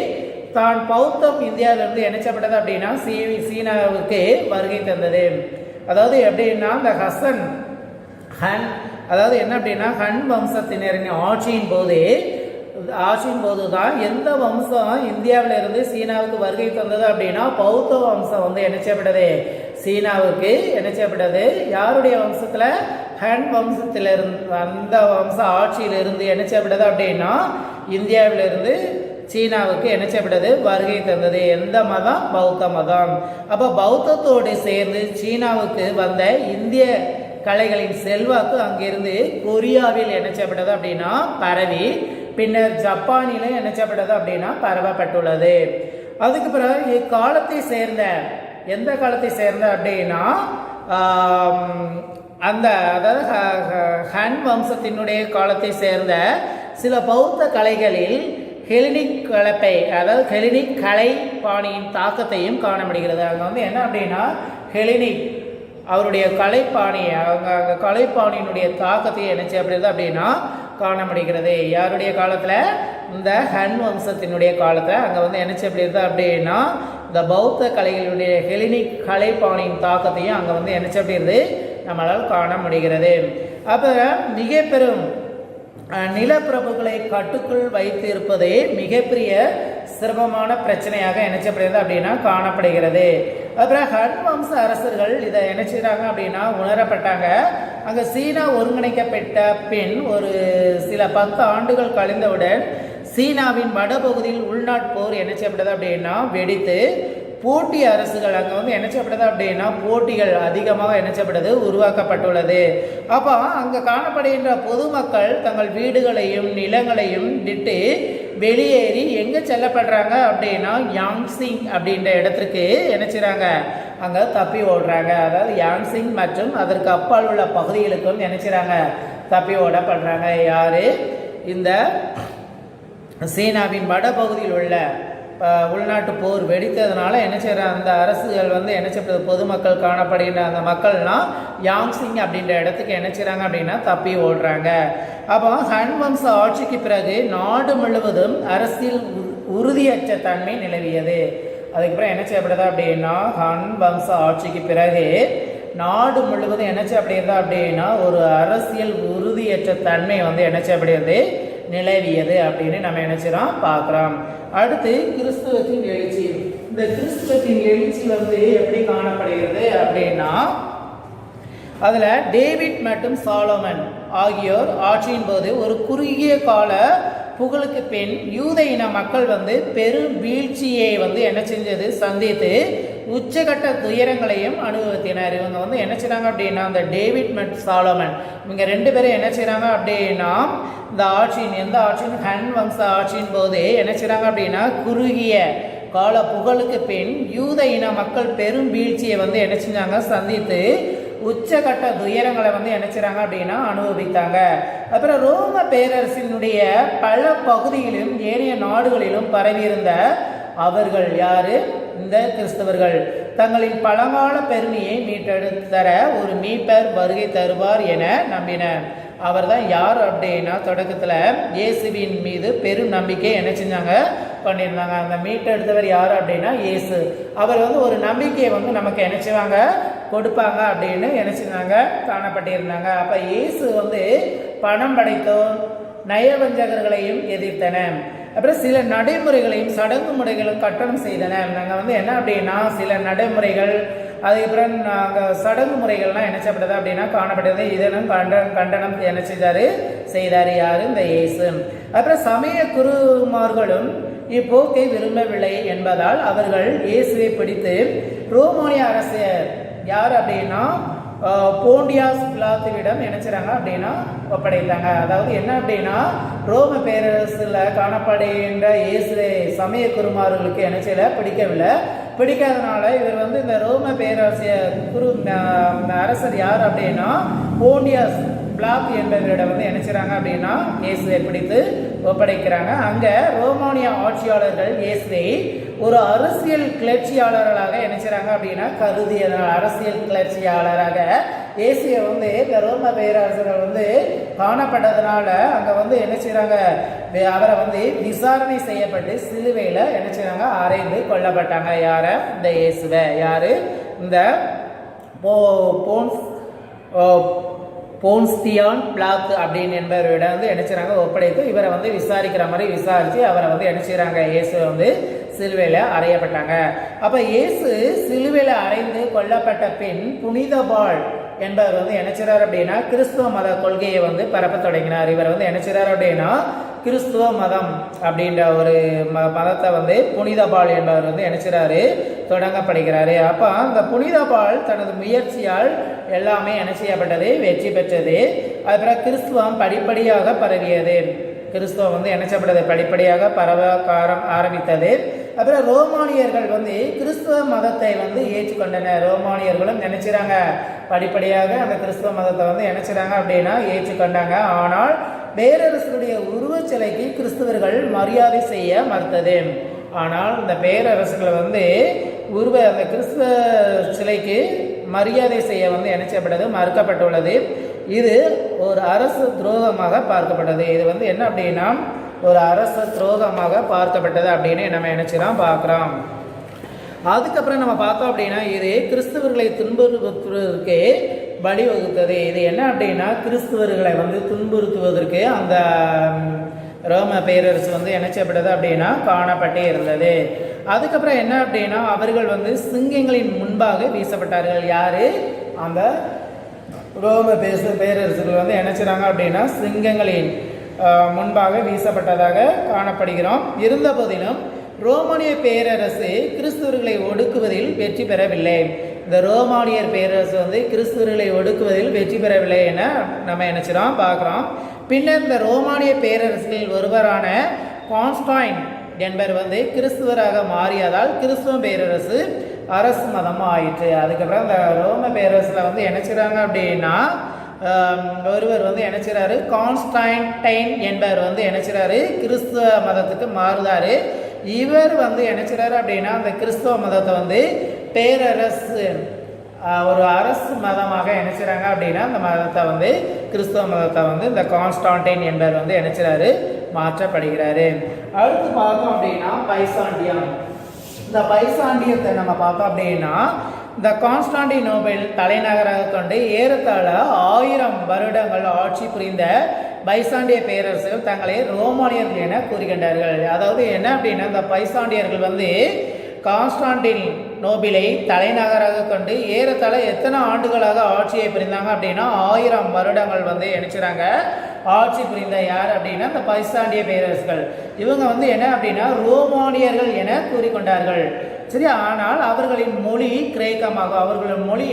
தான் பௌத்தம் இந்தியாவிலிருந்து என்ன செய்யப்பட்டது அப்படின்னா சீனாவுக்கு வருகை தந்தது. அதாவது எப்படின்னா இந்த அதாவது என்ன அப்படின்னா ஹன் வம்சத்தினரின் ஆட்சியின் போது தான் எந்த வம்சம் இந்தியாவிலிருந்து சீனாவுக்கு வருகை தந்தது அப்படின்னா பௌத்த வம்சம் வந்து என்ன செய்யப்பட்டது சீனாவுக்கு என்ன செய்யப்பட்டது. யாருடைய வம்சத்தில்? ஹன் வம்சத்திலிருந்து, அந்த வம்ச ஆட்சியிலிருந்து என்ன செய்யப்பட்டது அப்படின்னா இந்தியாவிலிருந்து சீனாவுக்கு என்ன செய்யப்பட்டது வருகை தந்தது. எந்த மதம்? பௌத்த மதம். அப்போ பௌத்தத்தோடு சேர்ந்து சீனாவுக்கு வந்த இந்திய கலைகளின் செல்வாக்கு அங்கிருந்து கொரியாவில் என்ன செய்யப்பட்டது அப்படின்னா பரவி பின்னர் ஜப்பானிலும் என்ன செய்யப்பட்டது அப்படின்னா பரவப்பட்டுள்ளது. அதுக்கு பிறகு இக்காலத்தை சேர்ந்த, எந்த காலத்தை சேர்ந்த அப்படின்னா அந்த அதாவது ஹன் வம்சத்தினுடைய காலத்தை சேர்ந்த சில பௌத்த கலைகளில் ஹெலினிக் கலப்பை, அதாவது ஹெலினிக் கலை பாணியின் தாக்கத்தையும் காண முடிகிறது. அங்கே வந்து என்ன அப்படின்னா ஹெலினிக் அவருடைய கலைப்பாணியை அங்கே கலைப்பாணியினுடைய தாக்கத்தை என்ன செய்யப்படுது அப்படின்னா காண முடிகிறது. யாருடைய காலத்தில்? இந்த ஹன் வம்சத்தினுடைய காலத்தில் அங்கே வந்து என்ன செய்யப்படுது அப்படின்னா இந்த பௌத்த கலைகளுடைய ஹெலினிக் கலைப்பாணியின் தாக்கத்தையும் அங்கே வந்து என்ன செய்யப்படுகிறது நம்மளால் காண முடிகிறது. அப்போ மிக பெரும் நிலப்பிரபுகளை கட்டுக்குள் வைத்து இருப்பதே மிகப்பெரிய சிரமமான பிரச்சனையாக என்ன செய்யப்படுகிறது அப்படின்னா காணப்படுகிறது. அப்புறம் ஹன் வம்ச அரசர்கள் இதை என்ன செய்கிறாங்க அப்படின்னா உணரப்பட்டாங்க. அங்கே சீனா ஒருங்கிணைக்கப்பட்ட பின் ஒரு சில 10 ஆண்டுகள் கழிந்தவுடன் சீனாவின் வடபகுதியில் உள்நாட்டு போர் என்ன செய்யப்பட்டது அப்படின்னா வெடித்து போட்டி அரசுகள் அங்கே வந்து என்ன செய்யப்படுது அப்படின்னா போட்டிகள் அதிகமாக என்ன செய்யப்படுது உருவாக்கப்பட்டுள்ளது. அப்போ அங்கே காணப்படுகின்ற பொதுமக்கள் தங்கள் வீடுகளையும் நிலங்களையும் விட்டு வெளியேறி எங்கே செல்லப்படுறாங்க அப்படின்னா யாங்சிங் அப்படின்ற இடத்துக்கு என்ன செய்கிறாங்க அங்கே தப்பி ஓடுறாங்க. அதாவது யாங்சிங் மற்றும் அதற்கு அப்பால் உள்ள பகுதிகளுக்கும் என்ன செய்கிறாங்க தப்பி ஓடப்படுறாங்க. யார்? இந்த சீனாவின் வடபகுதியில் உள்ள உள்நாட்டு போர் வெடித்ததுனால என்ன செய்கிறாங்க அந்த அரசுகள் வந்து என்ன செய்யப்படுது பொதுமக்கள் காணப்படுகின்ற அந்த மக்கள்லாம் யாங்சிங் அப்படின்ற இடத்துக்கு என்ன செய்கிறாங்க அப்படின்னா தப்பி ஓடுறாங்க. அப்போ ஹன் வம்ச ஆட்சிக்கு பிறகு நாடு முழுவதும் அரசியல் உறுதியற்ற தன்மை நிலவியது. அதுக்கப்புறம் என்ன செய்யப்படுது அப்படின்னா ஹன் வம்ச ஆட்சிக்கு பிறகு நாடு முழுவதும் என்ன செய்யப்படுகிறது அப்படின்னா ஒரு அரசியல் உறுதியற்ற தன்மை வந்து என்ன செய்யப்படுகிறது நிலவியது அப்படின்னு நம்ம நினைச்சிடோம் பார்க்குறோம். அடுத்து கிறிஸ்துவத்தின் எழுச்சி. இந்த கிறிஸ்துவத்தின் எழுச்சி வந்து எப்படி காணப்படுகிறது அப்படின்னா அதில் டேவிட் மற்றும் சாலோமன் ஆகியோர் ஆட்சியின் போது ஒரு குறுகிய கால புகழுக்கு பின் யூத இன மக்கள் வந்து பெரும் வீழ்ச்சியை வந்து என்ன செஞ்சது சந்தித்து உச்சகட்ட துயரங்களையும் அனுபவத்தினர். இவங்க வந்து என்ன செய்றாங்க அப்படின்னா அந்த டேவிட் மற்றும் சாலோமன் இவங்க 2 பேரும் என்ன செய்றாங்க அப்படின்னா இந்த ஆட்சியின் எந்த ஆட்சியின் ஹன் வம்ச ஆட்சியின் போது என்ன செய்றாங்க அப்படின்னா குறுகிய கால புகழுக்கு பின் யூத இன மக்கள் பெரும் வீழ்ச்சியை வந்து என்ன செஞ்சாங்க சந்தித்து உச்சகட்ட துயரங்களை வந்து என்ன செய்றாங்க அப்படின்னா அனுபவித்தாங்க. அப்புறம் ரோம பேரரசினுடைய பல பகுதிகளிலும் ஏனைய நாடுகளிலும் பரவியிருந்த அவர்கள் யாரு இந்த கிறிஸ்தவர்கள் தங்களின் பழங்கால பெருமையை மீட்டெடுத்து தர ஒரு மீட்பர் வருகை தருவார் என நம்பினர். அவர் தான் யார் அப்படின்னா தொடக்கத்தில் இயேசுவின் மீது பெரும் நம்பிக்கை என்ன செஞ்சாங்க பண்ணியிருந்தாங்க. அந்த மீட்டெடுத்தவர் யார் அப்படின்னா இயேசு. அவர் வந்து ஒரு நம்பிக்கையை வந்து நமக்கு என்ன செய்வாங்க கொடுப்பாங்க அப்படின்னு என்ன செஞ்சாங்க காணப்பட்டிருந்தாங்க. அப்போ இயேசு வந்து பணம் படைத்தோர் நயவஞ்சகர்களையும் எதிர்த்தன. அப்புறம் சில நடைமுறைகளையும் சடங்கு முறைகளும் கட்டணம் செய்தன. நாங்கள் வந்து என்ன அப்படின்னா சில நடைமுறைகள் அதுக்கப்புறம் நாங்கள் சடங்கு முறைகள்லாம் என்ன செய்யப்படுது அப்படின்னா காணப்படுது. இதனும் கண்டனம் என்ன செய்தார் யார் இந்த இயேசு. அப்புறம் சமய குருமார்களும் இப்போக்கை விரும்பவில்லை என்பதால் அவர்கள் இயேசுவை பிடித்து ரோமானிய அரசர் யார் அப்படின்னா போண்டியாஸ் பிலாத்துவிடம் என்ன செய்றாங்க அப்படின்னா ஒப்படைத்தாங்க. அதாவது என்ன அப்படின்னா ரோம பேரரசில் காணப்படுகின்ற இயேசு சமய குருமார்களுக்கு என்ன செய்யல பிடிக்காதனால இவர் வந்து இந்த ரோம பேரரசிய அரசர் யார் அப்படின்னா போண்டியாஸ் பிளாத் என்பவரிடம் வந்து என்ன செய்றாங்க அப்படின்னா இயேசுவை பிடித்து ஒப்படைக்கிறாங்க. அங்கே ரோமானிய ஆட்சியாளர்கள் இயேசுவை ஒரு அரசியல் கிளர்ச்சியாளர்களாக என்ன செய்றாங்க அப்படின்னா கருதியதனால் அரசியல் கிளர்ச்சியாளராக இயேசுவை வந்து இந்த ரோம பேரரசர்கள் வந்து காணப்பட்டதுனால அங்கே வந்து என்ன செய்றாங்க அவரை வந்து விசாரணை செய்யப்பட்டு சிலுவையில் என்ன செய்றாங்க அறைந்து கொல்லப்பட்டாங்க. யார இந்த இயேசுவை யாரு இந்த போன்ஸ்தியான் பிளாத் அப்படின்னு என்பவரிடம் வந்து என்ன செய்றாங்க ஒப்படைத்து இவரை வந்து விசாரிக்கிற மாதிரி விசாரித்து அவரை வந்து என்ன செய்றாங்க இயேசுவை வந்து சிலுவையில் அறையப்பட்டாங்க. அப்போ இயேசு சிலுவையில் அறைந்து கொல்லப்பட்ட பின் புனித பால் என்பவர் வந்து என்ன செய்றார் அப்படின்னா கிறிஸ்துவ மத கொள்கையை வந்து பரப்ப தொடங்கினார். இவர் வந்து என்ன செய்றார் அப்படின்னா கிறிஸ்துவ மதம் அப்படின்ற ஒரு மதத்தை வந்து புனித பால் என்பவர் வந்து என்ன செய்றாரு தொடங்கப்படுகிறாரு. அப்போ அந்த புனித பால் தனது முயற்சியால் எல்லாமே என்ன செய்யப்பட்டது வெற்றி பெற்றது. அதுக்கப்புறம் கிறிஸ்துவம் படிப்படியாக பரவியது. கிறிஸ்துவம் வந்து என்ன செய்யப்பட்டது படிப்படியாக பரவ ஆரம்பித்தது. அப்புறம் ரோமானியர்கள் வந்து கிறிஸ்துவ மதத்தை வந்து ஏற்றுக்கொண்டனர். ரோமானியர்களும் நினைச்சாங்க படிப்படியாக அந்த கிறிஸ்துவ மதத்தை வந்து நினைச்சாங்க அப்படின்னா ஏற்றுக்கொண்டாங்க. ஆனால் பேரரசருடைய உருவச்சிலைக்கு கிறிஸ்தவர்கள் மரியாதை செய்ய மறுத்தது. ஆனால் இந்த பேரரசுகள் வந்து அந்த கிறிஸ்துவ சிலைக்கு மரியாதை செய்ய வந்து என்ன செய்யப்பட்டது மறுக்கப்பட்டுள்ளது. இது ஒரு அரசு துரோகமாக பார்க்கப்பட்டது. இது வந்து என்ன அப்படின்னா ஒரு அரசு துரோகமாக பார்க்கப்பட்டது அப்படின்னு நம்ம நினைச்சுதான் பார்க்குறோம். அதுக்கப்புறம் நம்ம பார்த்தோம் அப்படின்னா இது கிறிஸ்தவர்களை துன்புறுத்துவதற்கு வழிவகுத்தது. இது என்ன அப்படின்னா கிறிஸ்தவர்களை வந்து துன்புறுத்துவதற்கு அந்த ரோம பேரரசு வந்து என்ன செய்யப்பட்டது அப்படின்னா காணப்பட்டே இருந்தது. அதுக்கப்புறம் என்ன அப்படின்னா அவர்கள் வந்து சிங்கங்களின் முன்பாக வீசப்பட்டார்கள். யாரு அந்த ரோம பேரரசுகள் வந்து என்ன செய்றாங்க அப்படின்னா சிங்கங்களின் முன்பாக வீசப்பட்டதாக காணப்படுகிறோம். இருந்த போதிலும் ரோமானிய பேரரசு கிறிஸ்தவர்களை ஒடுக்குவதில் வெற்றி பெறவில்லை. இந்த ரோமானியர் பேரரசு வந்து கிறிஸ்தவர்களை ஒடுக்குவதில் வெற்றி பெறவில்லை என நம்ம நினைச்சிடும் பார்க்குறோம். பின்னர் இந்த ரோமானிய பேரரசில் ஒருவரான கான்ஸ்டாயின் என்பவர் வந்து கிறிஸ்துவராக மாறியதால் கிறிஸ்துவ பேரரசு அரசு மதமாக ஆயிற்று. அதுக்கப்புறம் இந்த ரோம பேரரசில் வந்து என்ன செய்றாங்க அப்படின்னா ஒருவர் வந்து என்ன செய்றாரு கான்ஸ்டான்டைன் என்பவர் வந்து என்ன செய்றாரு கிறிஸ்துவ மதத்துக்கு மாறுதாரு. இவர் வந்து என்ன செய்றாரு அப்படின்னா அந்த கிறிஸ்துவ மதத்தை வந்து பேரரசு ஒரு அரசு மதமாக என்ன செய்றாங்க அப்படின்னா அந்த மதத்தை வந்து கிறிஸ்துவ மதத்தை வந்து இந்த கான்ஸ்டான்டைன் என்பவர் வந்து என்ன செய்றாரு மாற்றப்படுகிறாரு. அடுத்து பார்த்தோம் அப்படின்னா பைசாண்டியம். இந்த பைசாண்டியத்தை நம்ம பார்த்தோம் அப்படின்னா இந்த கான்ஸ்டாண்டினோபிள் தலைநகராக கொண்டு ஏறத்தாழ 1000 வருடங்கள் ஆட்சி புரிந்த பைசாண்டிய பேரரசுகள் தங்களை ரோமானியர்கள் என கூறுகின்றார்கள். அதாவது என்ன அப்படின்னா இந்த பைசாண்டியர்கள் வந்து கான்ஸ்டாண்டின் நோபிலை தலைநகராக கொண்டு ஏறத்தாழ எத்தனை ஆண்டுகளாக ஆட்சியை புரிந்தாங்க அப்படின்னா 1000 வருடங்கள் வந்து நினைச்சுறாங்க ஆட்சி புரிந்த யார் அப்படின்னா இந்த பைசாண்டிய பேரரசுகள். இவங்க வந்து என்ன அப்படின்னா ரோமானியர்கள் என கூறிக்கொண்டார்கள். சரி, ஆனால் அவர்களின் மொழி கிரேக்கமாக, அவர்களின் மொழி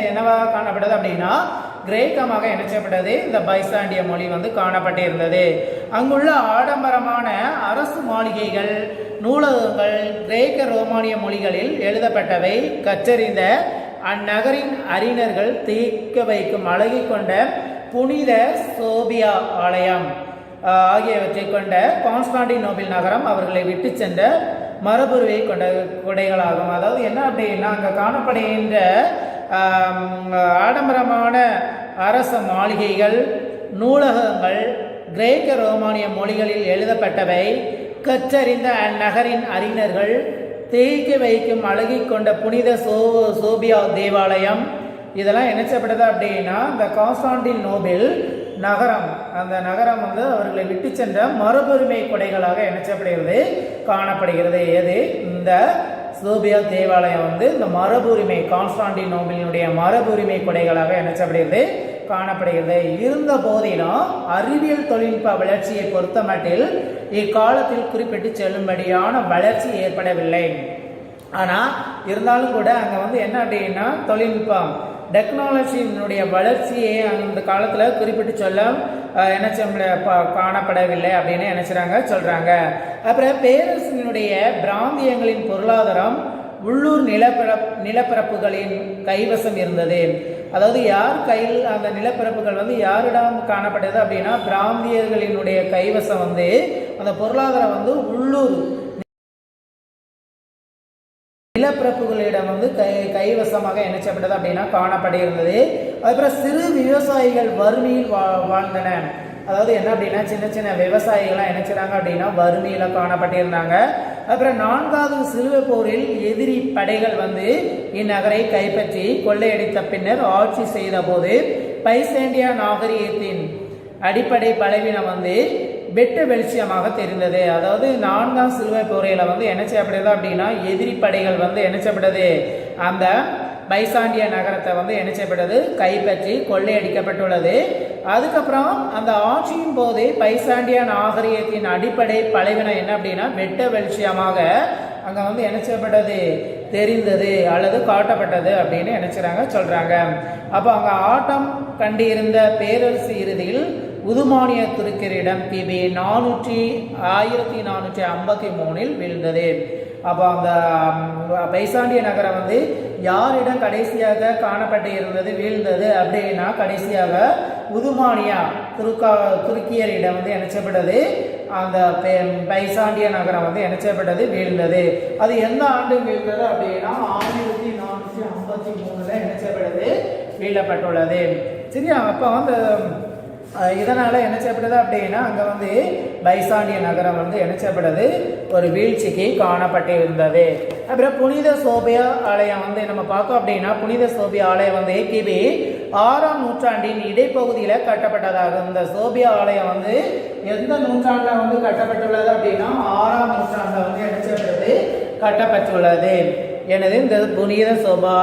என்னவாக காணப்பட்டது அப்படின்னா கிரேக்கமாக இணைச்சப்பட்டது. இந்த பைசாண்டிய மொழி வந்து காணப்பட்டிருந்தது. அங்குள்ள ஆடம்பரமான அரசு மாளிகைகள், நூலகங்கள் கிரேக்க ரோமானிய மொழிகளில் எழுதப்பட்டவை. கற்றறிந்த அந்நகரின் அறிஞர்கள் தீர்க்க வைக்கும் அழகை கொண்ட புனித சோபியா ஆலயம் ஆகியவற்றை கொண்ட கான்ஸ்டாண்டினோபிள் நகரம் அவர்களை விட்டு சென்ற மரபுரிவை கொண்ட கொடைகளாகும். அதாவது என்ன அப்படின்னா அங்கே காணப்படுகின்ற ஆடம்பரமான அரச மாளிகைகள், நூலகங்கள் கிரேக்க ரோமானிய மொழிகளில் எழுதப்பட்டவை. கற்றறிந்த அந்நகரின் அறிஞர்கள் தேய்க்க வைக்கும் அழகை கொண்ட புனித சோபியா தேவாலயம் இதெல்லாம் இணைச்சப்பட்டது அப்படின்னா இந்த கான்ஸ்டாண்டினோபிள் நகரம், அந்த நகரம் வந்து அவர்களை விட்டு சென்ற மரபுரிமை கொடைகளாக இணைச்சப்படுகிறது காணப்படுகிறது. எது இந்த சோபியா தேவாலயம் வந்து இந்த மரபுரிமை கான்ஸ்டாண்டினோபிளினுடைய மரபுரிமை கொடைகளாக இணைச்சப்படுகிறது காணப்படுகிறது. இருந்த போதிலும் அறிவியல் தொழில்நுட்ப வளர்ச்சியை பொறுத்தமட்டில் இக்காலத்தில் குறிப்பிட்டு செல்லும்படியான வளர்ச்சி ஏற்படவில்லை. ஆனால் இருந்தாலும் கூட அங்கே வந்து என்ன அப்படின்னா தொழில்நுட்பம் டெக்னாலஜியினுடைய வளர்ச்சியை அந்த காலத்தில் குறிப்பிட்டு சொல்ல காணப்படவில்லை அப்படின்னு சொல்கிறாங்க. அப்புறம் பேரரசினுடைய பிராந்தியங்களின் பொருளாதாரம் உள்ளூர் நிலப்பரப்புகளின் கைவசம் இருந்தது. அதாவது யார் கையில் அந்த நிலப்பரப்புகள் வந்து யாரிடம் காணப்பட்டது அப்படின்னா பிராந்தியர்களினுடைய கைவசம் வந்து அந்த பொருளாதாரம் வந்து உள்ளூர் நிலப்பரப்புகளிடம் வந்து கைவசமாக இணைச்சப்பட்டது அப்படின்னா காணப்பட்டிருந்தது. அதுக்கப்புறம் சிறு விவசாயிகள் வறுமையில் வாழ்ந்தன. அதாவது என்ன அப்படின்னா சின்ன சின்ன விவசாயிகள்லாம் இணைச்சாங்க அப்படின்னா வறுமையில் காணப்பட்டிருந்தாங்க. அப்புறம் 4வது சிலுவை போரில் எதிரி படைகள் வந்து இந்நகரை கைப்பற்றி கொள்ளையடித்த பின்னர் ஆட்சி செய்த போது பைசாண்டியா நாகரிகத்தின் அடிப்படை பலவீனம் வந்து வெட்ட வெளிச்சமாக தெரிந்தது. அதாவது 4ஆம் சிலுவை போரையில் வந்து என்ன செய்யப்படுது அப்படின்னா எதிரி படைகள் வந்து என்ன செய்யப்பட்டது அந்த பைசாண்டிய நகரத்தை வந்து என்ன செய்யப்பட்டது கைப்பற்றி கொள்ளையடிக்கப்பட்டுள்ளது. அதுக்கப்புறம் அந்த ஆட்சியின் போது பைசாண்டிய நாகரிகத்தின் அடிப்படை பலவீனம் என்ன அப்படின்னா வெட்ட வெளிச்சமாக அங்கே வந்து என்ன செய்யப்பட்டது தெரிந்தது அல்லது காட்டப்பட்டது அப்படின்னு நினைச்சாங்க சொல்றாங்க. அப்போ அங்கே ஆட்டம் கண்டிருந்த பேரரசு இறுதியில் உதுமானிய துருக்கியரிடம் கிபி 1453 வீழ்ந்தது. அப்போ அந்த பைசாண்டிய நகரம் வந்து யாரிடம் கடைசியாக காணப்பட்டு இருந்தது வீழ்ந்தது அப்படின்னா கடைசியாக உதுமானியா துருக்கியரிடம் வந்து இணைச்சப்பட்டது அந்த பைசாண்டிய நகரம் வந்து இணைச்சப்பட்டது வீழ்ந்தது. அது எந்த ஆண்டு வீழ்ந்தது அப்படின்னா 1453 இணைச்சப்பட்டது வீழப்பட்டுள்ளது. சரியா? அப்போ வந்து இதனால் என்ன செய்யப்படுது அப்படின்னா அங்கே வந்து பைசாண்டிய நகரம் வந்து என்ன செய்யப்படுது ஒரு வீழ்ச்சிக்கு காணப்பட்டு இருந்தது. அப்புறம் புனித சோபியா ஆலயம் வந்து நம்ம பார்த்தோம் அப்படின்னா புனித சோபியா ஆலயம் வந்து கிபி 6ஆம் நூற்றாண்டின் இடைப்பகுதியில் கட்டப்பட்டதாகும். இந்த சோபியா ஆலயம் வந்து எந்த நூற்றாண்டில் வந்து கட்டப்பட்டுள்ளது அப்படின்னா 6ஆம் நூற்றாண்டில் வந்து என்ன செய்யப்படுது கட்டப்பட்டுள்ளது. எனது இந்த புனித சோபா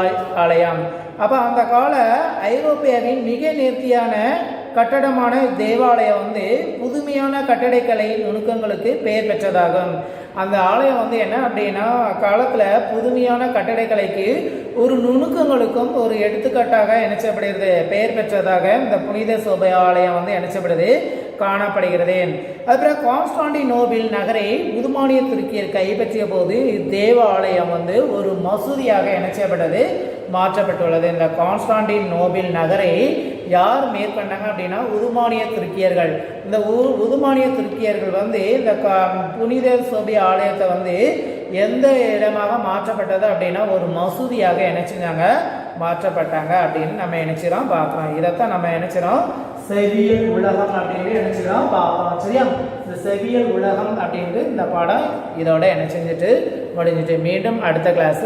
ஆலயம் அப்போ அந்த கால ஐரோப்பியாவின் மிக நேர்த்தியான கட்டடமான தேவாலயம் வந்து புதுமையான கட்டடக்கலை நுணுக்கங்களுக்கு பெயர் பெற்றதாகும். அந்த ஆலயம் வந்து என்ன அப்படின்னா காலத்தில் புதுமையான கட்டடக்கலைக்கு ஒரு நுணுக்கங்களுக்கும் ஒரு எடுத்துக்காட்டாக இணைச்சப்படுகிறது பெயர் பெற்றதாக இந்த புனித சோபை ஆலயம் வந்து இணைச்சப்படுது காணப்படுகிறது. அதுக்கப்புறம் கான்ஸ்டாண்டினோபிள் நகரை உதுமானிய துருக்கியர் கைப்பற்றிய போது தேவாலயம் வந்து ஒரு மசூதியாக இணைச்சப்பட்டது மாற்றப்பட்டுள்ளது. இந்த கான்ஸ்டாண்டினோபிள் நகரை யார் மேற்கொண்டாங்க அப்படின்னா உதுமானிய துருக்கியர்கள். இந்த உதுமானிய துருக்கியர்கள் வந்து இந்த புனித சோபியா ஆலயத்தை வந்து எந்த இடமாக மாற்றப்பட்டது அப்படின்னா ஒரு மசூதியாக இணைச்சிருந்தாங்க மாற்றப்பட்டாங்க அப்படின்னு நம்ம நினைச்சிரோம் பார்க்கலாம். இதைத்தான் நம்ம நினைச்சிரோம் செவியல் உலகம் அப்படின்னு நினைச்சிரோம் பார்க்கலாம். சரியா? இந்த செவியல் உலகம் அப்படின்ட்டு இந்த பாடம் இதோட என்ன செஞ்சுட்டு முடிஞ்சிட்டு மீண்டும் அடுத்த கிளாஸில்